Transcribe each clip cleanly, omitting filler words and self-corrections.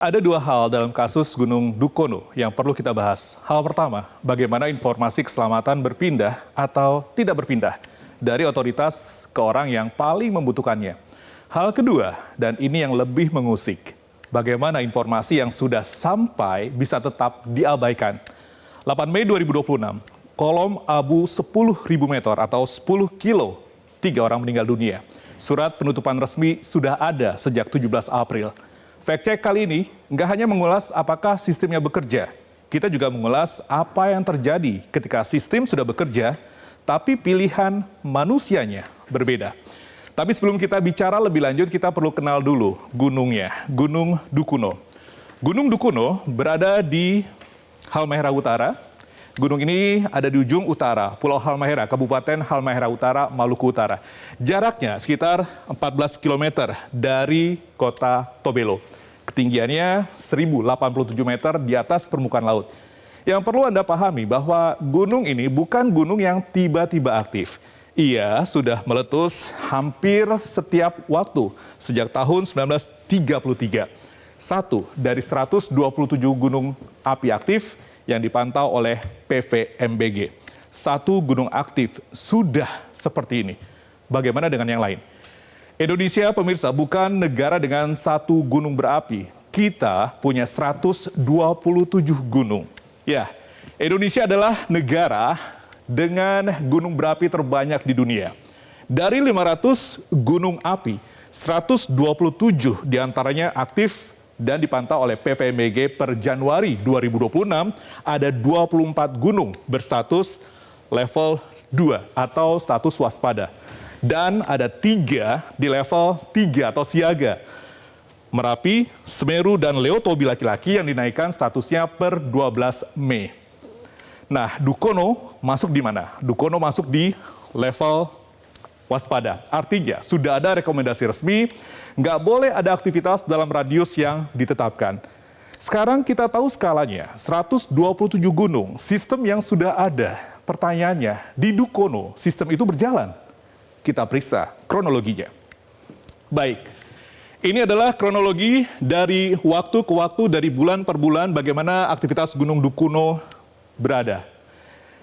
Ada dua hal dalam kasus Gunung Dukono yang perlu kita bahas. Hal pertama, bagaimana informasi keselamatan berpindah atau tidak berpindah dari otoritas ke orang yang paling membutuhkannya. Hal kedua, dan ini yang lebih mengusik, bagaimana informasi yang sudah sampai bisa tetap diabaikan. 8 Mei 2026, kolom abu 10.000 meter atau 10 kilo, 3 orang meninggal dunia. Surat penutupan resmi sudah ada sejak 17 April. Fact check kali ini nggak hanya mengulas apakah sistemnya bekerja, kita juga mengulas apa yang terjadi ketika sistem sudah bekerja, tapi pilihan manusianya berbeda. Tapi sebelum kita bicara lebih lanjut, kita perlu kenal dulu gunungnya, Gunung Dukono. Gunung Dukono berada di Halmahera Utara. Gunung ini ada di ujung utara, Pulau Halmahera, Kabupaten Halmahera Utara, Maluku Utara. Jaraknya sekitar 14 km dari kota Tobelo. Ketinggiannya 1.087 meter di atas permukaan laut. Yang perlu Anda pahami bahwa gunung ini bukan gunung yang tiba-tiba aktif. Ia sudah meletus hampir setiap waktu sejak tahun 1933. Satu dari 127 gunung api aktif yang dipantau oleh PVMBG. Satu gunung aktif sudah seperti ini. Bagaimana dengan yang lain? Indonesia, pemirsa, bukan negara dengan satu gunung berapi. Kita punya 127 gunung. Ya, Indonesia adalah negara dengan gunung berapi terbanyak di dunia. Dari 500 gunung api, 127 diantaranya aktif dan dipantau oleh PVMBG per Januari 2026, ada 24 gunung berstatus level 2 atau status waspada. Dan ada 3 di level 3 atau siaga. Merapi, Semeru, dan Leotobi laki-laki yang dinaikkan statusnya per 12 Mei. Nah, Dukono masuk di mana? Dukono masuk di level waspada. Artinya, sudah ada rekomendasi resmi, nggak boleh ada aktivitas dalam radius yang ditetapkan. Sekarang kita tahu skalanya, 127 gunung, sistem yang sudah ada. Pertanyaannya, di Dukono, sistem itu berjalan? Kita periksa kronologinya. Baik, ini adalah kronologi dari waktu ke waktu, dari bulan per bulan, bagaimana aktivitas Gunung Dukono berada.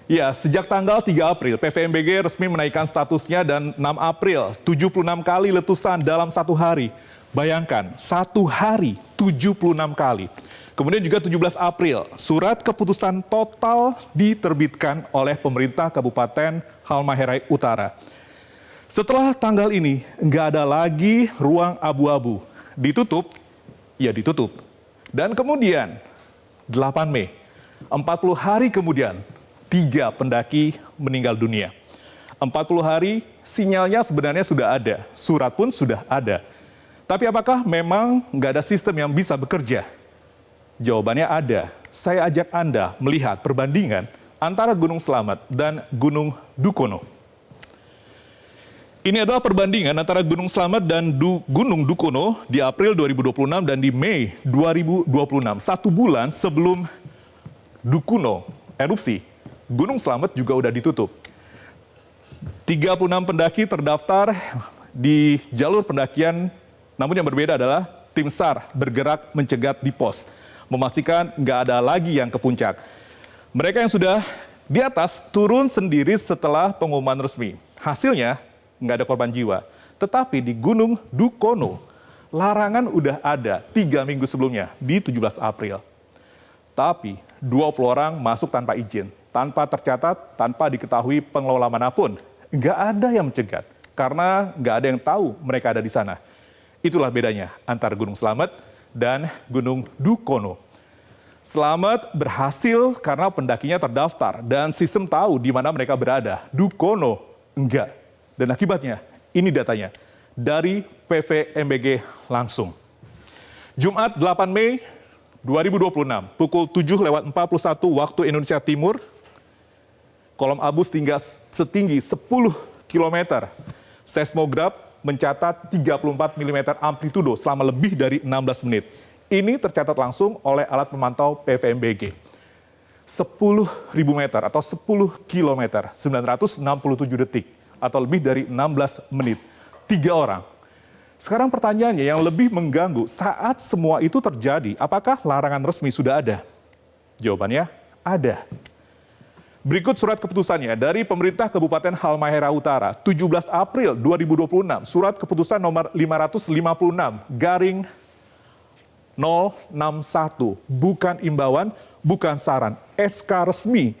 Ya, sejak tanggal 3 April, PVMBG resmi menaikkan statusnya dan 6 April, 76 kali letusan dalam satu hari. Bayangkan, satu hari 76 kali. Kemudian juga 17 April, surat keputusan total diterbitkan oleh pemerintah Kabupaten Halmahera Utara. Setelah tanggal ini, nggak ada lagi ruang abu-abu. Ditutup, ya ditutup. Dan kemudian, 8 Mei, 40 hari kemudian, 3 pendaki meninggal dunia. 40 hari, sinyalnya sebenarnya sudah ada, surat pun sudah ada. Tapi apakah memang nggak ada sistem yang bisa bekerja? Jawabannya ada. Saya ajak Anda melihat perbandingan antara Gunung Slamet dan Gunung Dukono. Ini adalah perbandingan antara Gunung Slamet dan Gunung Dukono di April 2026 dan di Mei 2026. 1 bulan sebelum Dukono erupsi, Gunung Slamet juga udah ditutup. 36 pendaki terdaftar di jalur pendakian, namun yang berbeda adalah tim SAR bergerak mencegat di pos, memastikan nggak ada lagi yang ke puncak. Mereka yang sudah di atas turun sendiri setelah pengumuman resmi. Hasilnya, nggak ada korban jiwa. Tetapi di Gunung Dukono, larangan udah ada 3 minggu sebelumnya, di 17 April. Tapi 20 orang masuk tanpa izin, tanpa tercatat, tanpa diketahui pengelola manapun. Nggak ada yang mencegat, karena nggak ada yang tahu mereka ada di sana. Itulah bedanya antara Gunung Slamet dan Gunung Dukono. Slamet berhasil karena pendakinya terdaftar dan sistem tahu di mana mereka berada. Dukono enggak. Dan akibatnya, ini datanya dari PVMBG langsung. Jumat 8 Mei 2026, pukul 7:41 waktu Indonesia Timur, kolom abu setinggi 10 km. Seismograf mencatat 34 mm amplitudo selama lebih dari 16 menit. Ini tercatat langsung oleh alat pemantau PVMBG. 10.000 meter atau 10 km, 967 detik. Atau lebih dari 16 menit. 3 orang Sekarang pertanyaannya yang lebih mengganggu, saat semua itu terjadi, apakah larangan resmi sudah ada? Jawabannya ada. Berikut surat keputusannya dari Pemerintah Kabupaten Halmahera Utara, 17 April 2026, surat keputusan nomor 556 garing 061, bukan imbauan, bukan saran, SK resmi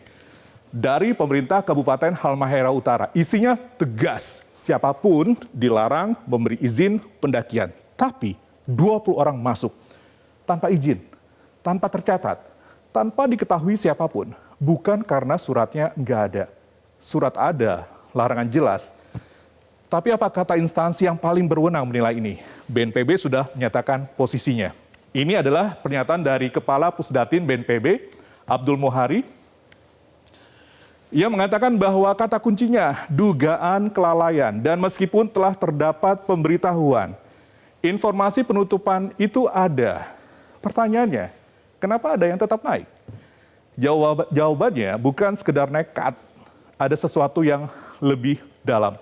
dari Pemerintah Kabupaten Halmahera Utara. Isinya tegas, siapapun dilarang memberi izin pendakian. Tapi 20 orang masuk tanpa izin, tanpa tercatat, tanpa diketahui siapapun. Bukan karena suratnya nggak ada. Surat ada, larangan jelas. Tapi apa kata instansi yang paling berwenang menilai ini? BNPB sudah menyatakan posisinya. Ini adalah pernyataan dari Kepala Pusdatin BNPB, Abdul Muhari. Ia mengatakan bahwa kata kuncinya dugaan kelalaian dan meskipun telah terdapat pemberitahuan, informasi penutupan itu ada. Pertanyaannya, kenapa ada yang tetap naik? Jawabannya bukan sekedar nekat, ada sesuatu yang lebih dalam.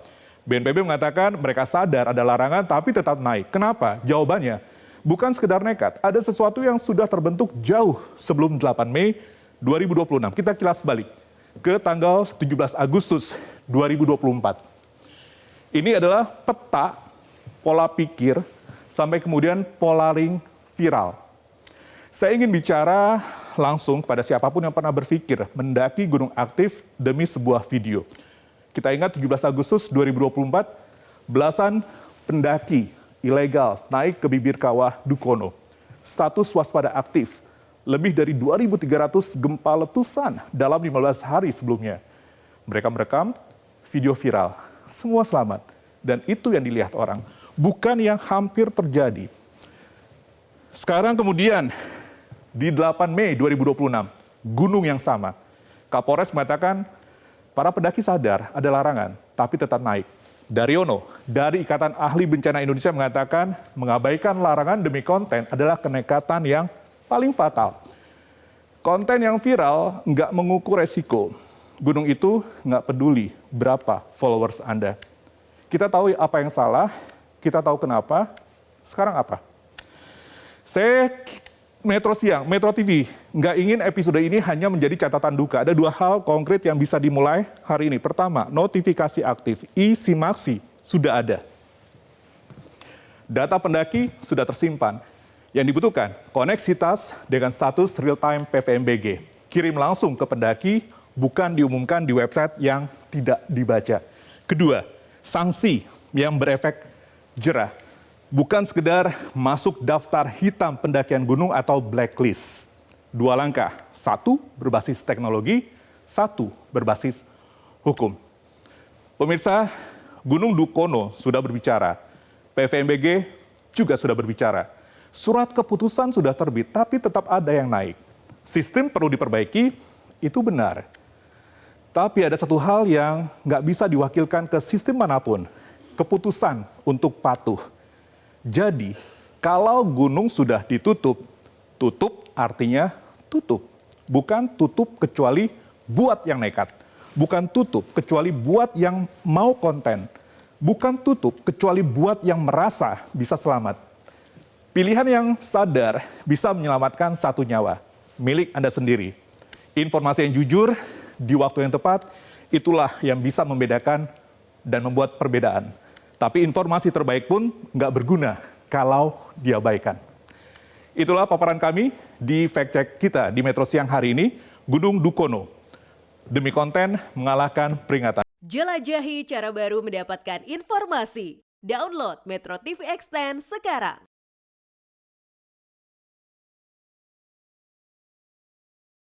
BNPB mengatakan mereka sadar ada larangan tapi tetap naik. Kenapa? Jawabannya bukan sekedar nekat, ada sesuatu yang sudah terbentuk jauh sebelum 8 Mei 2026. Kita kilas balik ke tanggal 17 Agustus 2024. Ini adalah peta pola pikir sampai kemudian pola ring viral. Saya ingin bicara langsung kepada siapapun yang pernah berpikir mendaki gunung aktif demi sebuah video. Kita ingat 17 Agustus 2024, belasan pendaki ilegal naik ke bibir kawah Dukono. Status waspada aktif, lebih dari 2.300 gempa letusan dalam 15 hari sebelumnya. Mereka merekam video viral, semua selamat. Dan itu yang dilihat orang, bukan yang hampir terjadi. Sekarang kemudian, di 8 Mei 2026, gunung yang sama. Kapolres mengatakan, para pendaki sadar ada larangan, tapi tetap naik. Daryono, dari Ikatan Ahli Bencana Indonesia mengatakan, mengabaikan larangan demi konten adalah kenekatan yang paling fatal. Konten yang viral nggak mengukur resiko. Gunung itu nggak peduli berapa followers Anda. Kita tahu apa yang salah, kita tahu kenapa, sekarang apa? Saya Metro Siang, Metro TV, nggak ingin episode ini hanya menjadi catatan duka. Ada dua hal konkret yang bisa dimulai hari ini. Pertama, notifikasi aktif, e-simaksi sudah ada. Data pendaki sudah tersimpan. Yang dibutuhkan, koneksitas dengan status real-time PVMBG. Kirim langsung ke pendaki, bukan diumumkan di website yang tidak dibaca. Kedua, sanksi yang berefek jerah. Bukan sekedar masuk daftar hitam pendakian gunung atau blacklist. Dua langkah, satu berbasis teknologi, satu berbasis hukum. Pemirsa, Gunung Dukono sudah berbicara, PVMBG juga sudah berbicara. Surat keputusan sudah terbit, tapi tetap ada yang naik. Sistem perlu diperbaiki, itu benar. Tapi ada satu hal yang nggak bisa diwakilkan ke sistem manapun, keputusan untuk patuh. Jadi, kalau gunung sudah ditutup, tutup artinya tutup. Bukan tutup kecuali buat yang nekat. Bukan tutup kecuali buat yang mau konten. Bukan tutup kecuali buat yang merasa bisa selamat. Pilihan yang sadar bisa menyelamatkan satu nyawa, milik Anda sendiri. Informasi yang jujur, di waktu yang tepat, itulah yang bisa membedakan dan membuat perbedaan. Tapi informasi terbaik pun nggak berguna kalau diabaikan. Itulah paparan kami di Fact Check kita di Metro Siang hari ini, Gunung Dukono. Demi konten mengalahkan peringatan. Jelajahi cara baru mendapatkan informasi. Download Metro TV Extend sekarang.